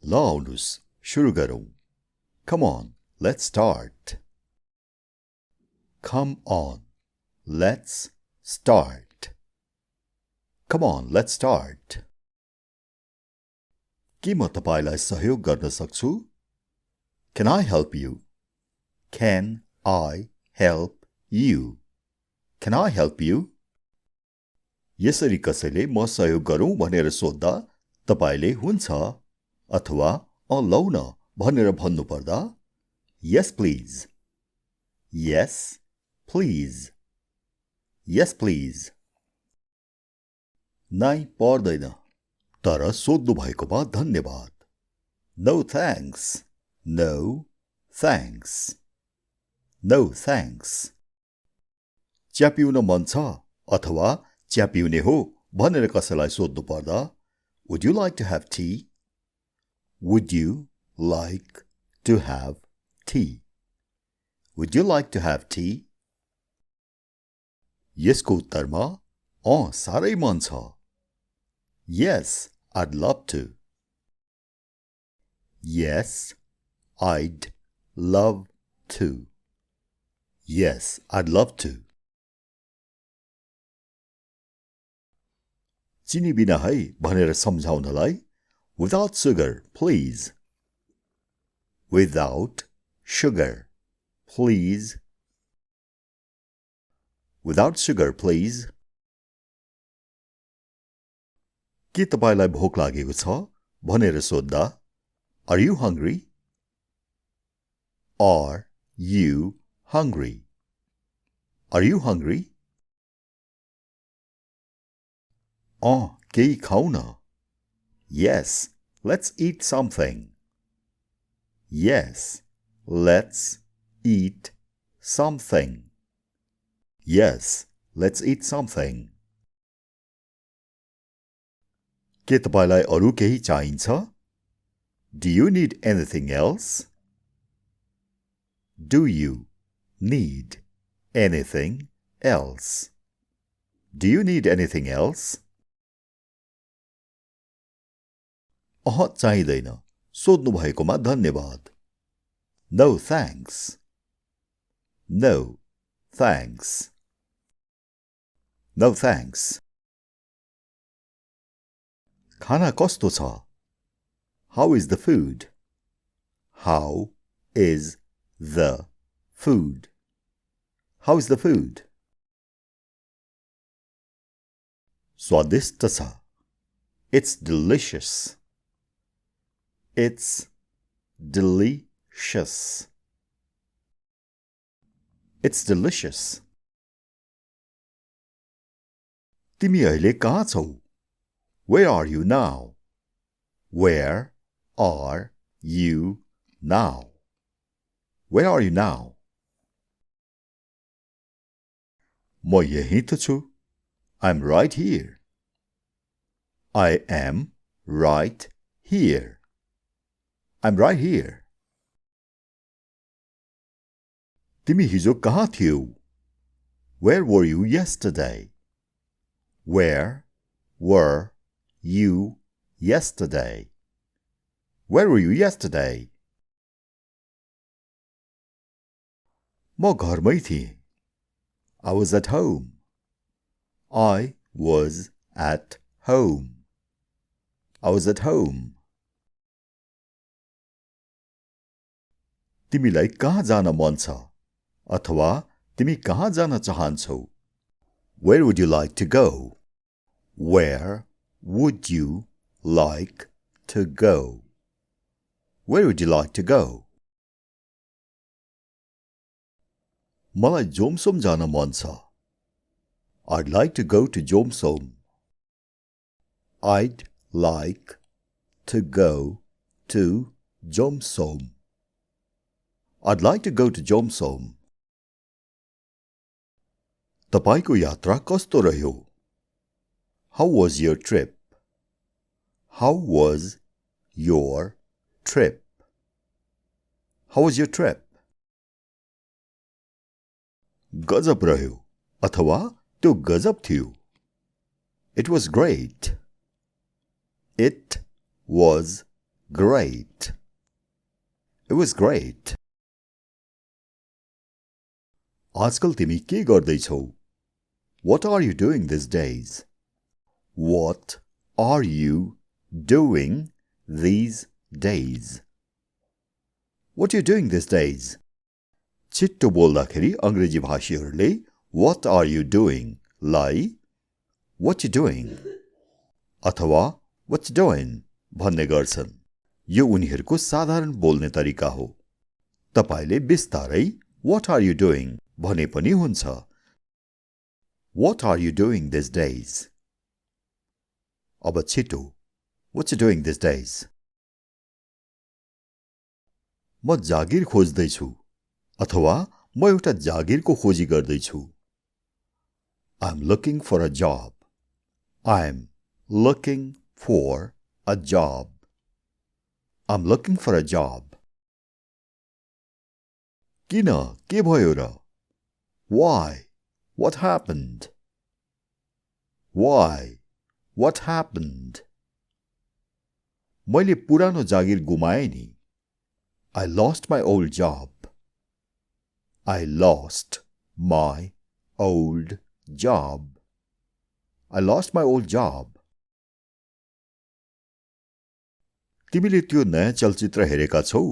ल आउनुस् सुरु गरौँ Come on, let's start. Come on, let's start. Come on, let's start. के म तपाईलाई सहयोग गर्न सक्छु? Can I help you? Can I help you? Can I help you? यसरी कसैले म सहयोग गरौँ भनेर सोध्दा तपाईले हुन्छ अथवा लौ न भनेर भन्नु पर्दा Yes please. Yes please. Yes please. नाइ पर्दैन तर सोध्नु भएकोमा धन्यवाद No thanks. No thanks. No thanks. चिया पिउन मन छ अथवा चिया पिउने हो भनेर कसैलाई सोध्नु पर्दा Would you like to have tea? Would you like to have tea? Would you like to have tea? यसको उत्तरमा साह्रै मन छ Yes, I'd love to. Yes, I'd love to. Yes, I'd love to. चिनी बिना है भनेर सम्झाउनलाई Without sugar, please. Without sugar, please. Without sugar, please. के तपाईलाई भोक लागेको छ भनेर सोध्दा Are you hungry? Are you hungry? Are you hungry? केही खाऊ न Yes, let's eat something. Yes, let's eat something. Yes, let's eat something. के तपाईलाई अरु केही चाहिन्छ? Do you need anything else? Do you need anything else? Do you need anything else? चाहिँदैन सोध्नु भएकोमा धन्यवाद No thanks. No thanks. No thanks. खाना कस्तो छ? How is the food? How is the food? How is the food? स्वादिष्ट छ It's delicious. It's delicious. It's delicious. तिमी अहिले कहाँ छौ? Where are you now? Where are you now? Where are you now? म यही त छु. I'm right here. I am right here. I'm right here. तिमी हिजो कहाँ थियौ? Where were you yesterday? Where were you yesterday? Where were you yesterday? म घरमै थिएँ. I was at home. I was at home. I was at home. तिमीलाई कहाँ जान मन छ? अथवा तिमी कहाँ जान चाहन्छौ? Where would you like to go? Where would you like to go? Where would you like to go? मलाई जोमसोम जान मन छ. I'd like to go to Jomsom. I'd like to go to Jomsom. I'd like to go to Jomsom. तपाईको यात्रा कस्तो रह्यो? How was your trip? How was your trip? How was your trip? गजब रह्यो अथवा त्यो गजब थियो. It was great. It was Great. It was great. आजकल तिमी के गर्दैछौ? What are you doing these days? What are you doing these days? What are you doing these days? छिट्टो बोल्दाखेरि अंग्रेजी भाषीहरूले What are you doing? लाई What you doing? अथवा What you doing? भन्ने गर्छन्। यो उनीहरूको साधारण बोल्ने तरिका हो। तपाईले बिस्तारै What are you doing? भने पनि हुन्छ। What are you doing these days? अब छिटो What you doing these days? म जागिर खोज्दैछु अथवा म एउटा जागिरको खोजी गर्दैछु। I'm looking for a job. I'm looking for a job. I'm looking for a job. किन के भयो र? Why? What happened? Why? What happened? मैले पुरानो जागिर गुमाएँ नि। I lost my old job. I lost my old job. I lost my old job. तिमीले त्यो नयाँ चलचित्र हेरेका छौ?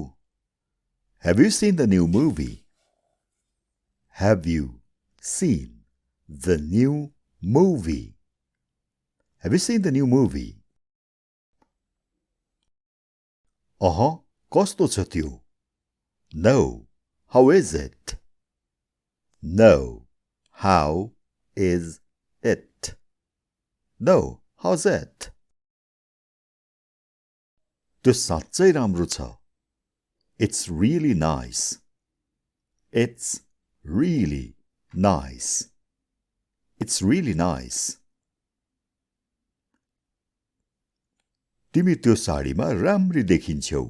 Have you seen the new movie? Have you seen the new movie? Have you seen the new movie? कस्तो छ त्यो? No. How is it? No. How is it? No. How's it? त्यो साँच्चै राम्रो छ। It's really nice. It's really nice. It's really nice. तिमी त्यो साडीमा राम्री देखिन्छौ।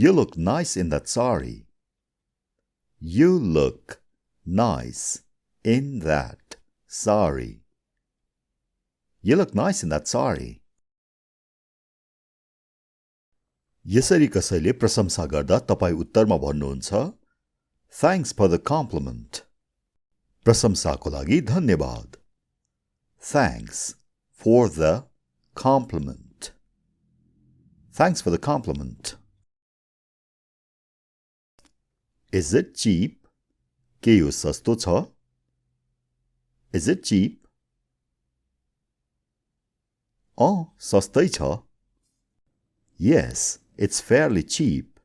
You look nice in that sari. You look nice in that sari. You look nice in that sari. यसरी कसैले प्रशंसा गर्दा तपाई उत्तरमा भन्नुहुन्छ Thanks for the compliment. प्रशंसाको लागि धन्यवाद। Thanks for the compliment. Thanks for the compliment. Is it cheap? के यो सस्तो छ? Is it cheap? सस्तै छ। Yes, it's fairly cheap.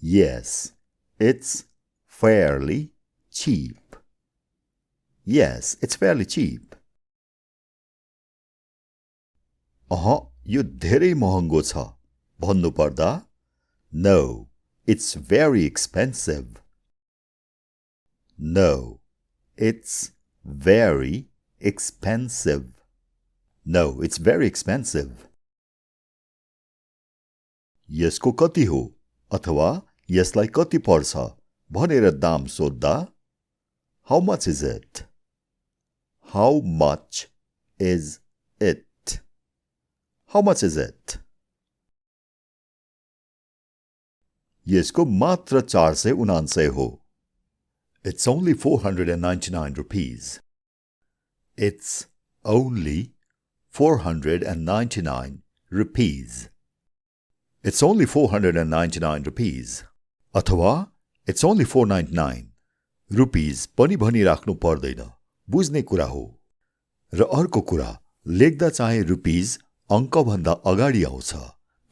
Yes, it's fairly cheap. Yes, it's fairly cheap. यो धेरै महँगो छ भन्नु पर्दा No, it's very expensive. No, it's very expensive. No, it's very expensive. यसको कति हो अथवा यसलाई कति पर्छ भनेर दाम सोध्दा How much is it? How much is it? How much is it? यसको मात्र 499 हो। It's only 499 rupees. It's only 499 rupees. It's only 499 rupees. अथवा It's only 499. रुपीज पनि भनिराख्नु पर्दैन, बुझ्ने कुरा हो। र अर्को कुरा, लेख्दा चाहे रुपीज अंकभन्दा अगाडि आउँछ,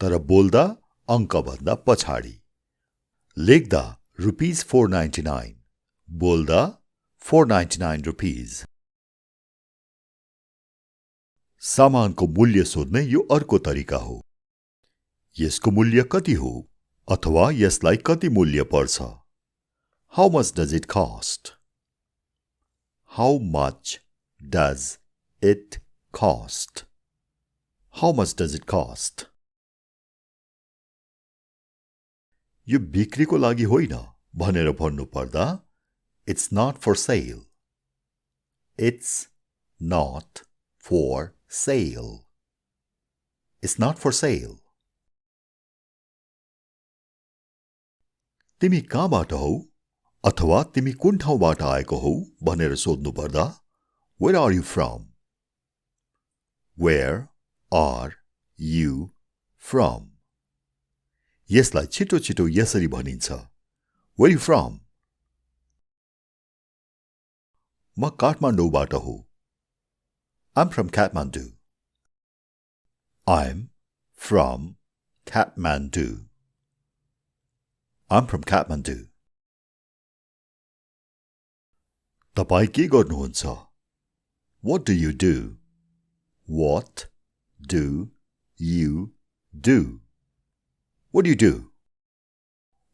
तर बोल्दा अंकभन्दा पछाडि। लेख्दा रुपीज 499, बोल्दा 499 रुपीज। सामानको मूल्य सोध्ने यो अर्को तरिका हो। यसको मूल्य कति हो अथवा यसलाई कति मूल्य पर्छ? How much does it cost? How much does it cost? How much does it cost? यो बिक्रीको लागि होइन भनेर भन्नु पर्दा It's not for sale. It's not for sale. It's not for sale. तिमी कहाँबाट हौ अथवा तिमी कुन ठाउँबाट आएको हौ भनेर सोध्नु पर्दा Where are you from? Where are you from? यसलाई छिटो छिटो यसरी भनिन्छ Where are you from? म काठमाडौँबाट हो I'm from Kathmandu. I'm from Kathmandu. I'm from Kathmandu. तपाईं के गर्नुहुन्छ? What do you do? What do you do? What do you do?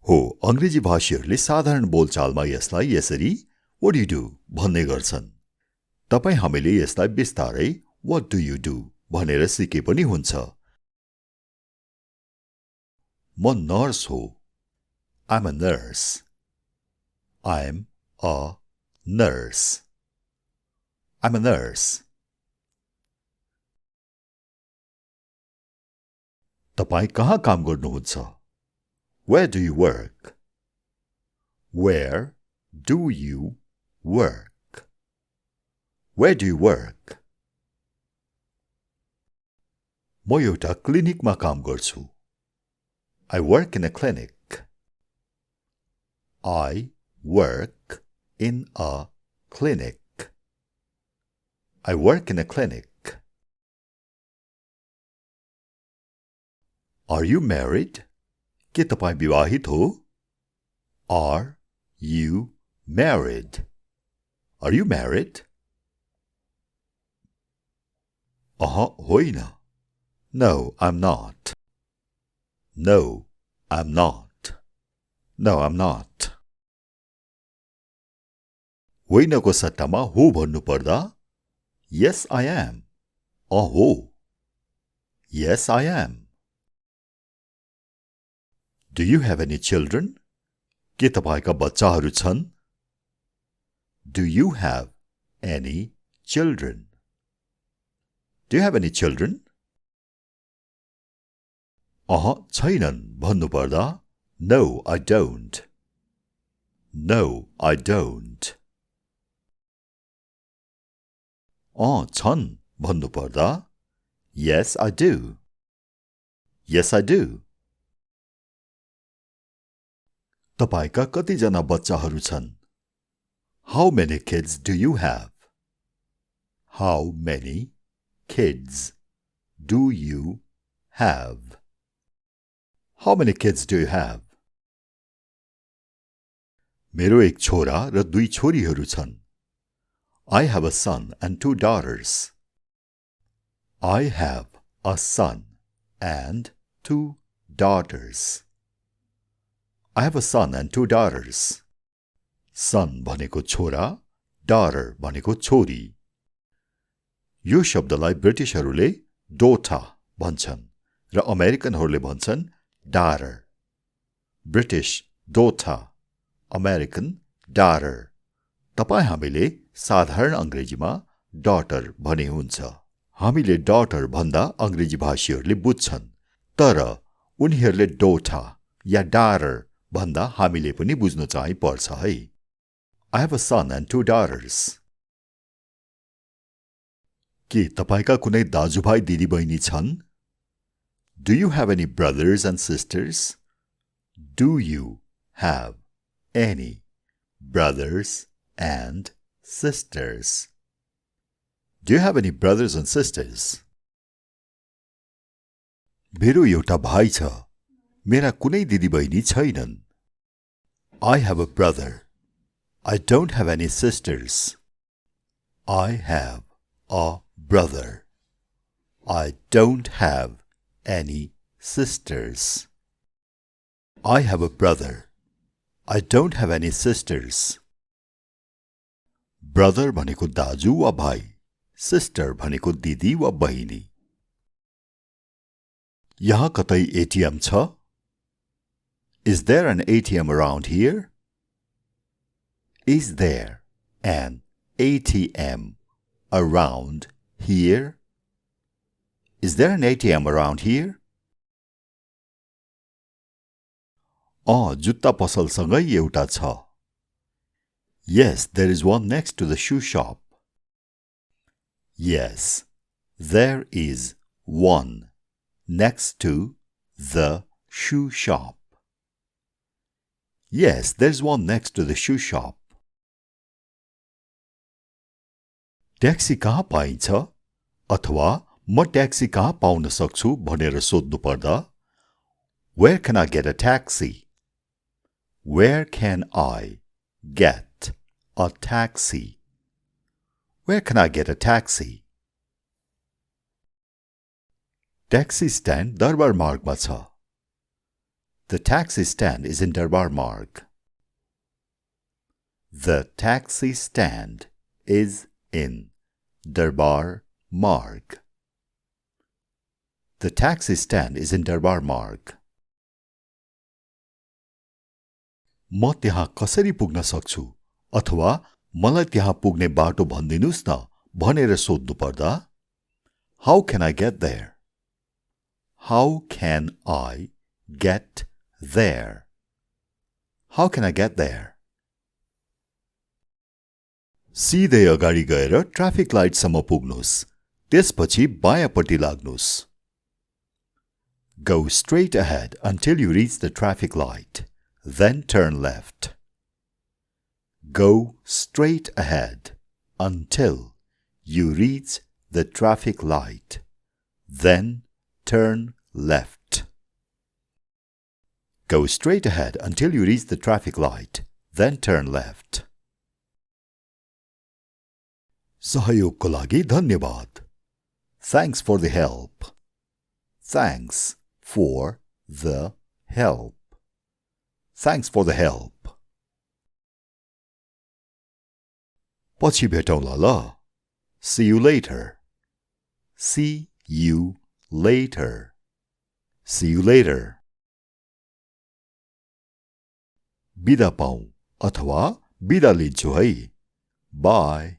हो अंग्रेजी भाषीहरूले साधारण बोलचालमा यसलाई यसरी What do you do भन्ने गर्छन् तपाईं हामीले यसलाई बिस्तारै What do you do भनेर सिके पनि हुन्छ म नर्स हो I'm a nurse. I'm a nurse. I'm a nurse. तपाईं कहाँ काम गर्नुहुन्छ? Where do you work? Where do you work? Where do you work? म एउटा क्लिनिकमा काम गर्छु I work in a clinic. I work in a clinic. I work in a clinic. Are you married? के तपाईं विवाहित हो? Are you married? Are you married? होइन. No, I'm not. No, I'm not. No, I'm not. होइनको सट्टामा हो भन्नु पर्दा Yes, I am. हो. Yes, I am. Do you have any children? के तपाईका बच्चाहरू छन्? Do you have any children? Do you have any children? छैनन् भन्नु पर्दा No, I don't. No, I don't. छन् भन्नु पर्दा Yes, I do. Yes, I do. तपाईका कतिजना बच्चाहरू छन्? How many kids do you have? How many kids do you have? How many kids do you have? मेरो एक छोरा र दुई छोरीहरू छन्. I have a son and two daughters. I have a son and two daughters. I have a son and two daughters. Son भनेको छोरा, daughter भनेको छोरी. यो शब्दलाई ब्रिटिशहरूले daughter भन्छन् र अमेरिकनहरूले भन्छन् daughter. British daughter, American daughter. तपाईं हामीले साधारण अंग्रेजीमा daughter भने हुन्छ. हामीले daughter भन्दा अंग्रेजी भाषीहरूले बुझ्छन् तर उनीहरूले daughter या daughter भन्दा हामीले पनि बुझ्नु चाहिँ पर्छ है. I have a son and two daughters. के तपाईका कुनै दाजुभाइ दिदीबहिनी छन्? Do you have any brothers and sisters? Do you have any brothers and sisters? Do you have any brothers and sisters? मेरो एउटा भाइ छ. मेरा कुनै दिदीबहिनी छैनन्. I have a brother. I don't have any sisters. I have a brother. I don't have any sisters. I have a brother. I don't have any sisters. Brother भनेको दाजु वा भाइ. Sister भनेको दिदी वा बहिनी. यहाँ कतै ATM छ? Is there an ATM around here? Is there an ATM around here? Is there an ATM around here? जुत्ता पसलसँगै एउटा छ. Yes, there is one next to the shoe shop. Yes, there is one next to the shoe shop. Yes, there's one next to the shoe shop. Taxi कहाँ पाइन्छ? अथवा म taxi कहाँ पाउन सक्छु भनेर सोध्नु पर्दा Where can I get a taxi? Where can I get a taxi? Where can I get a taxi? Taxi stand दरबार मार्गमा छ. The taxi stand is in Darbar Marg. The taxi stand is in Darbar Marg. The taxi stand is in Darbar Marg. म त्यहाँ कसरी पुग्न सक्छु अथवा मलाई त्यहाँ पुग्ने बाटो भनिदिनुस् न भनेर सोध्नु पर्दा How can I get there? How can I get there? How can I get there? सिधै अगाडि गएर ट्राफिक लाइटसम्म पुग्नुस्. त्यसपछि बायाँपट्टि लाग्नुस्. Go straight ahead until you reach the traffic light. Then turn left. Go straight ahead until you reach the traffic light. Then turn left. Go straight ahead until you reach the traffic light. Then turn left. सहयोगको लागि धन्यवाद. Thanks for the help. Thanks for the help. Thanks for the help. पछि भेटौँला ल. See you later. See you later. See you later. बिदा पाऊँ अथवा बिदा लिन्छु है. Bye.